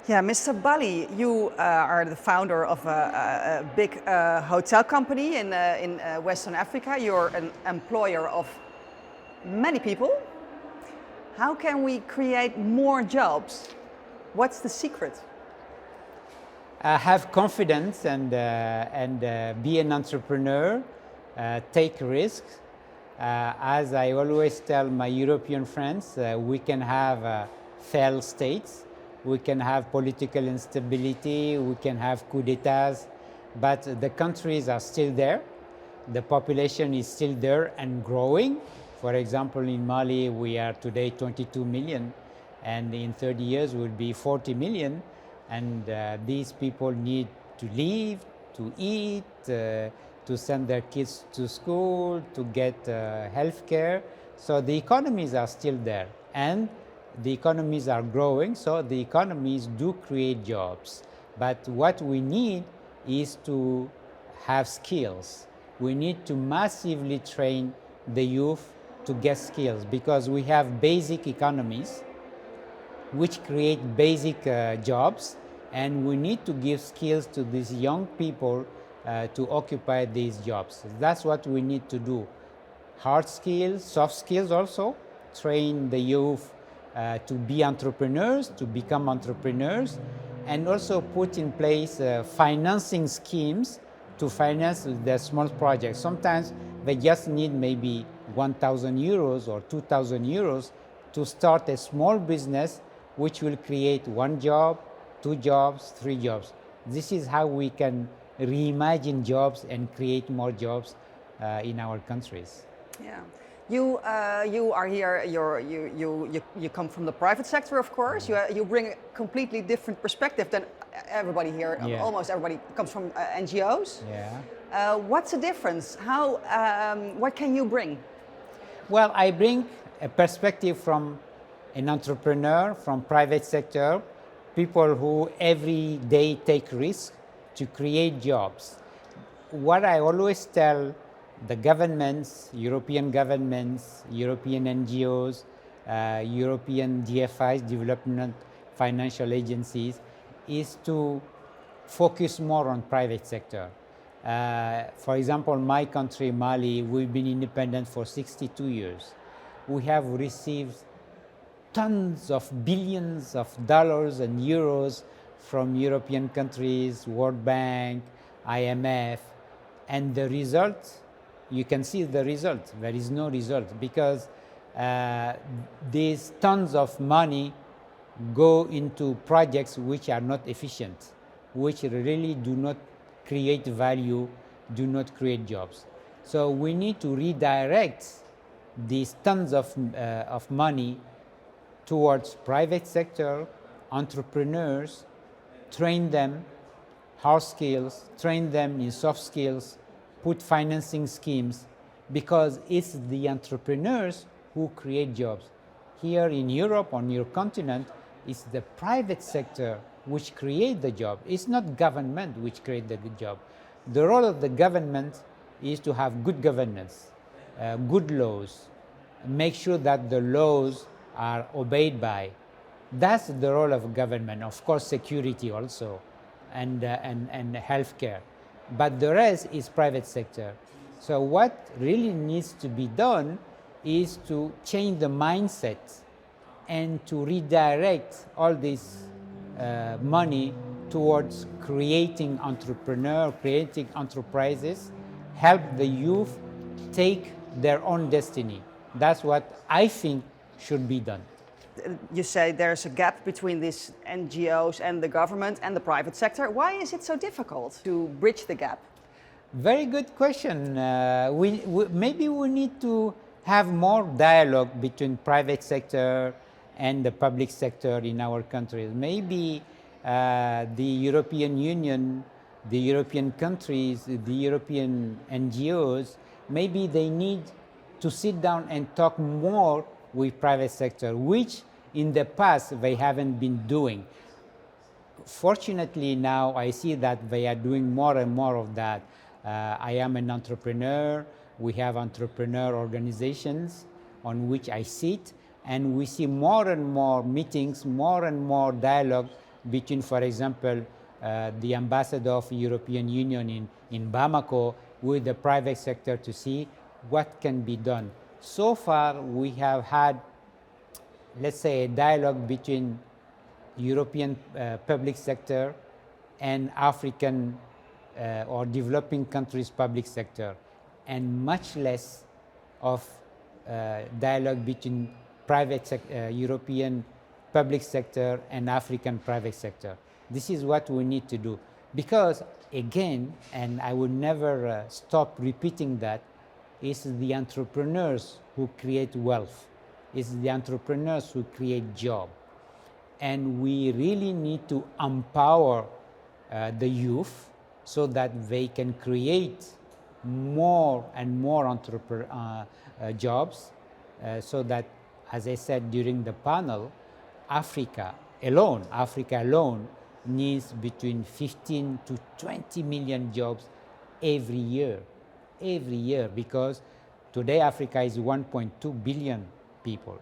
Yeah, Mr. Bally, you are the founder of a big hotel company in Western Africa. You're an employer of many people. How can we create more jobs? What's the secret? Have confidence and be an entrepreneur, take risks. As I always tell my European friends, we can have failed states, we can have political instability, we can have coups d'etats, but the countries are still there. The population is still there and growing. For example, in Mali, we are today 22 million, and in 30 years we'll be 40 million. And these people need to live, to eat, to send their kids to school, to get health care. So the economies are still there, and the economies are growing, so the economies do create jobs. But what we need is to have skills. We need to massively train the youth to get skills, because we have basic economies which create basic jobs, and we need to give skills to these young people to occupy these jobs. That's what we need to do. Hard skills, soft skills also, train the youth to be entrepreneurs, to become entrepreneurs, and also put in place financing schemes to finance their small projects. Sometimes they just need maybe 1,000 euros or 2,000 euros to start a small business which will create one job, 2 jobs, 3 jobs. This is how we can reimagine jobs and create more jobs in our countries. Yeah. You are here, you come from the private sector, of course. You bring a completely different perspective than everybody here. Yeah. Almost everybody comes from NGOs. Yeah. What's the difference? What can you bring? Well, I bring a perspective from an entrepreneur, from private sector, people who every day take risks to create jobs. What I always tell the governments, European NGOs, European DFIs, development financial agencies, is to focus more on private sector. For example, my country, Mali, we've been independent for 62 years. We have received tons of billions of dollars and euros from European countries, World Bank, IMF, and the result, you can see the result. There is no result, because these tons of money go into projects which are not efficient, which really do not create value, do not create jobs. So we need to redirect these tons of money towards private sector, entrepreneurs, train them hard skills, train them in soft skills, put financing schemes, because it's the entrepreneurs who create jobs. Here in Europe, on your continent, it's the private sector which create the job. It's not government which create the job. The role of the government is to have good governance, good laws, make sure that the laws are obeyed by. That's the role of government. Of course, security also, and healthcare. But the rest is private sector. So what really needs to be done is to change the mindset and to redirect all this money towards creating creating enterprises, help the youth take their own destiny. That's what I think should be done. You say there's a gap between these NGOs and the government and the private sector. Why is it so difficult to bridge the gap? Very good question. Maybe we need to have more dialogue between private sector and the public sector in our countries. Maybe the European Union, the European countries, the European NGOs, maybe they need to sit down and talk more with private sector, which in the past they haven't been doing. Fortunately now I see that they are doing more and more of that. I am an entrepreneur. We have entrepreneur organizations on which I sit, and we see more and more meetings, more and more dialogue between, for example, the ambassador of the European Union in Bamako with the private sector to see what can be done. So far, we have had, let's say, a dialogue between European public sector and African or developing countries' public sector, and much less of dialogue between European public sector and African private sector. This is what we need to do. Because again, and I will never stop repeating that, it's the entrepreneurs who create wealth. It's the entrepreneurs who create jobs. And we really need to empower the youth so that they can create more and more jobs, so that, as I said during the panel, Africa alone needs between 15 to 20 million jobs every year, because today Africa is 1.2 billion people.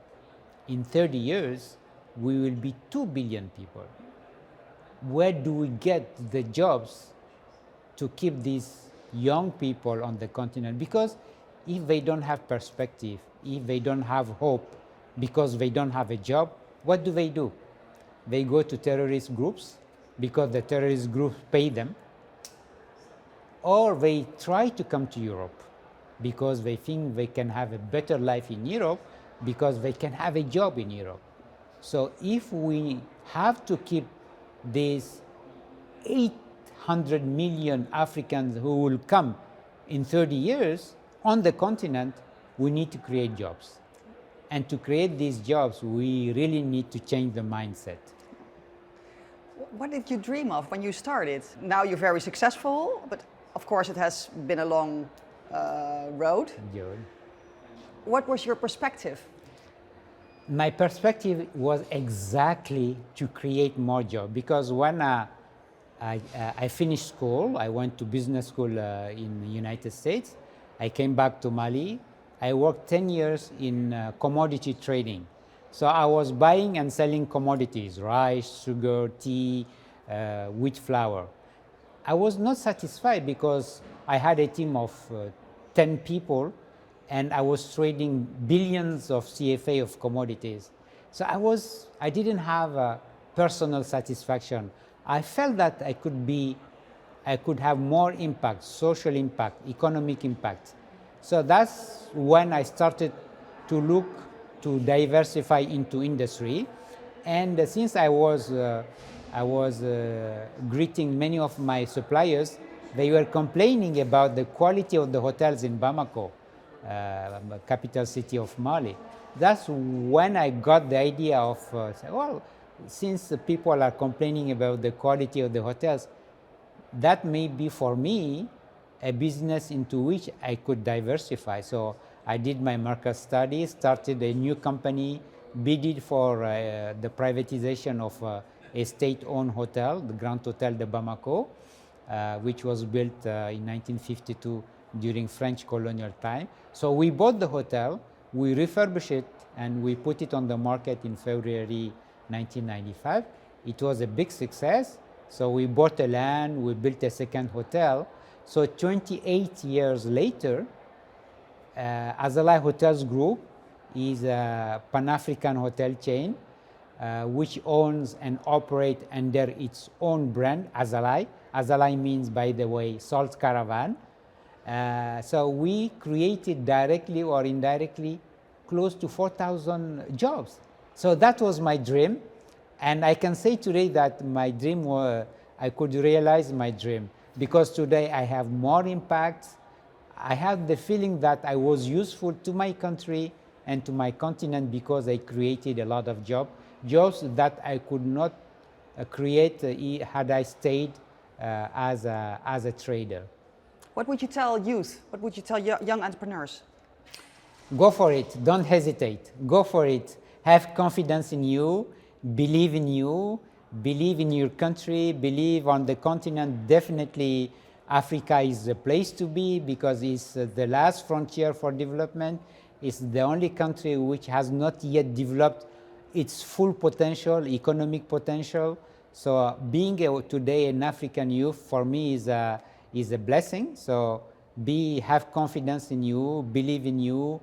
In 30 years, we will be 2 billion people. Where do we get the jobs to keep these young people on the continent? Because if they don't have perspective, if they don't have hope, because they don't have a job, what do? They go to terrorist groups because the terrorist groups pay them, or they try to come to Europe because they think they can have a better life in Europe because they can have a job in Europe. So if we have to keep these 800 million Africans who will come in 30 years on the continent, we need to create jobs. And to create these jobs, we really need to change the mindset. What did you dream of when you started? Now you're very successful, but of course it has been a long road. Good. What was your perspective? My perspective was exactly to create more jobs, because when I finished school, I went to business school in the United States. I came back to Mali. I worked 10 years in commodity trading. So I was buying and selling commodities, rice, sugar, tea, wheat flour. I was not satisfied because I had a team of 10 people and I was trading billions of CFA of commodities. So I didn't have a personal satisfaction. I felt that I could have more impact, social impact, economic impact. So that's when I started to look to diversify into industry. And since I was greeting many of my suppliers, they were complaining about the quality of the hotels in Bamako, capital city of Mali. That's when I got the idea of, well, since people are complaining about the quality of the hotels, that may be for me a business into which I could diversify. So I did my market studies, started a new company, bidded for the privatization of a state-owned hotel, the Grand Hôtel de Bamako, which was built in 1952 during French colonial time. So we bought the hotel, we refurbished it, and we put it on the market in February 1995. It was a big success. So we bought the land, we built a second hotel. So 28 years later, Azalaï Hotels Group is a Pan-African hotel chain which owns and operates under its own brand, Azalaï. Azalaï means, by the way, salt caravan. So we created directly or indirectly close to 4,000 jobs. So that was my dream. And I can say today that my dream was, I could realize my dream. Because today I have more impact. I have the feeling that I was useful to my country and to my continent because I created a lot of jobs that I could not create had I stayed as a trader. What would you tell youth? What would you tell young entrepreneurs? Go for it. Don't hesitate. Go for it. Have confidence in you. Believe in you. Believe in your country, believe on the continent. Definitely Africa is the place to be because it's the last frontier for development. It's the only country which has not yet developed its full potential, economic potential. So today an African youth for me is a blessing. So have confidence in you, believe in you,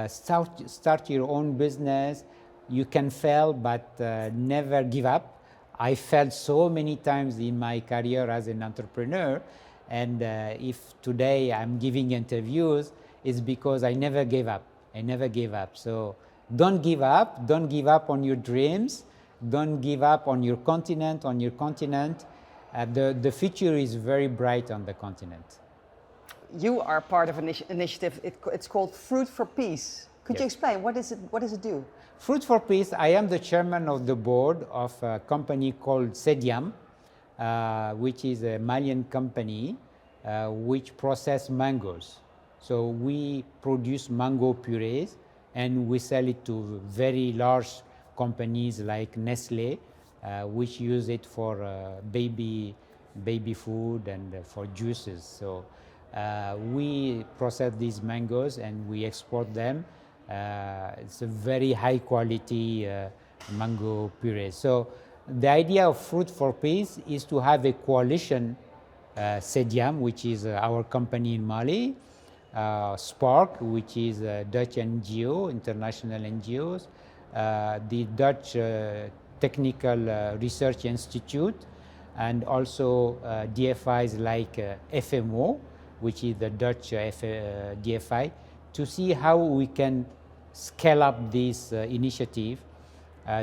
start your own business. You can fail, but never give up. I failed so many times in my career as an entrepreneur, and if today I'm giving interviews, it's because I never gave up. I never gave up. So don't give up. Don't give up on your dreams. Don't give up on your continent. The future is very bright on the continent. You are part of an initiative. It's called Fruit for Peace. Could you explain what does it do? Fruit for Peace. I am the chairman of the board of a company called Sediam, which is a Malian company which process mangoes. So we produce mango purees and we sell it to very large companies like Nestle, which use it for baby food and for juices. So we process these mangoes and we export them. It's a very high quality mango puree. So the idea of Fruit for Peace is to have a coalition, Sediam, which is our company in Mali, Spark, which is a Dutch NGO, international NGOs, the Dutch Technical Research Institute, and also DFIs like FMO, which is the Dutch DFI, to see how we can scale up this initiative,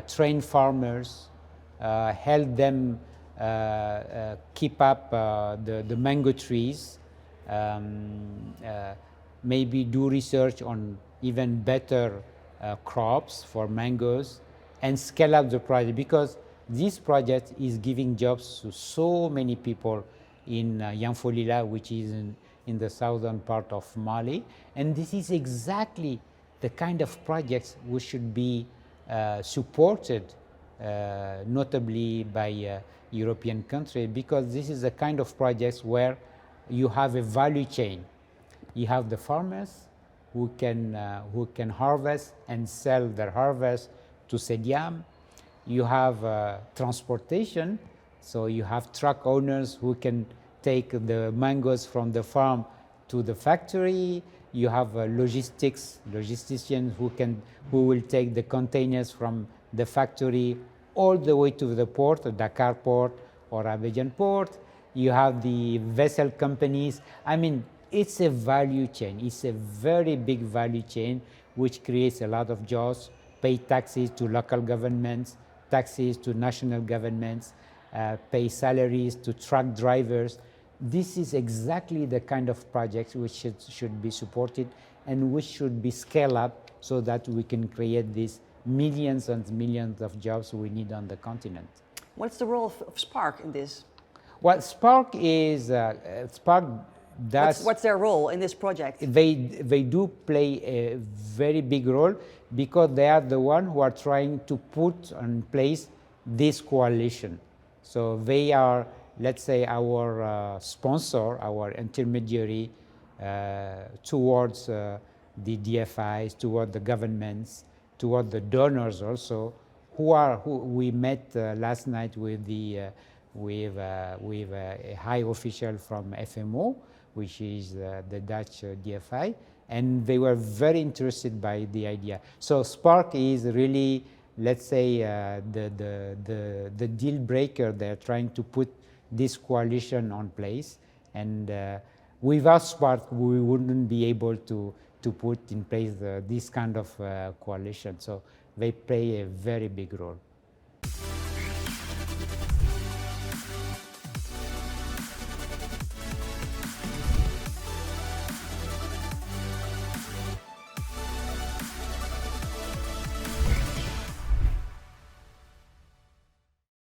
train farmers, help them keep up the mango trees, maybe do research on even better crops for mangoes, and scale up the project, because this project is giving jobs to so many people in Yanfolila, which is in the southern part of Mali. And this is exactly the kind of projects which should be supported, notably by European countries, because this is the kind of projects where you have a value chain. You have the farmers who can harvest and sell their harvest to Sediam. You have transportation, so you have truck owners who can take the mangoes from the farm to the factory. You have logisticians who will take the containers from the factory all the way to the port, the Dakar port or Abidjan port. You have the vessel companies. I mean, it's a value chain. It's a very big value chain which creates a lot of jobs, pay taxes to local governments, taxes to national governments, pay salaries to truck drivers. This is exactly the kind of projects which should be supported and which should be scaled up so that we can create these millions and millions of jobs we need on the continent. What's the role of Spark in this? Well, Spark is what's their role in this project? They do play a very big role because they are the one who are trying to put in place this coalition. So they are, let's say, our sponsor, our intermediary towards the DFIs, toward the governments, toward the donors also, who we met last night with a high official from FMO, which is the Dutch DFI, and they were very interested by the idea. So Spark is really, let's say, the deal breaker. They're trying to put this coalition on place, and without Spark, we wouldn't be able to put in place this kind of coalition. So they play a very big role.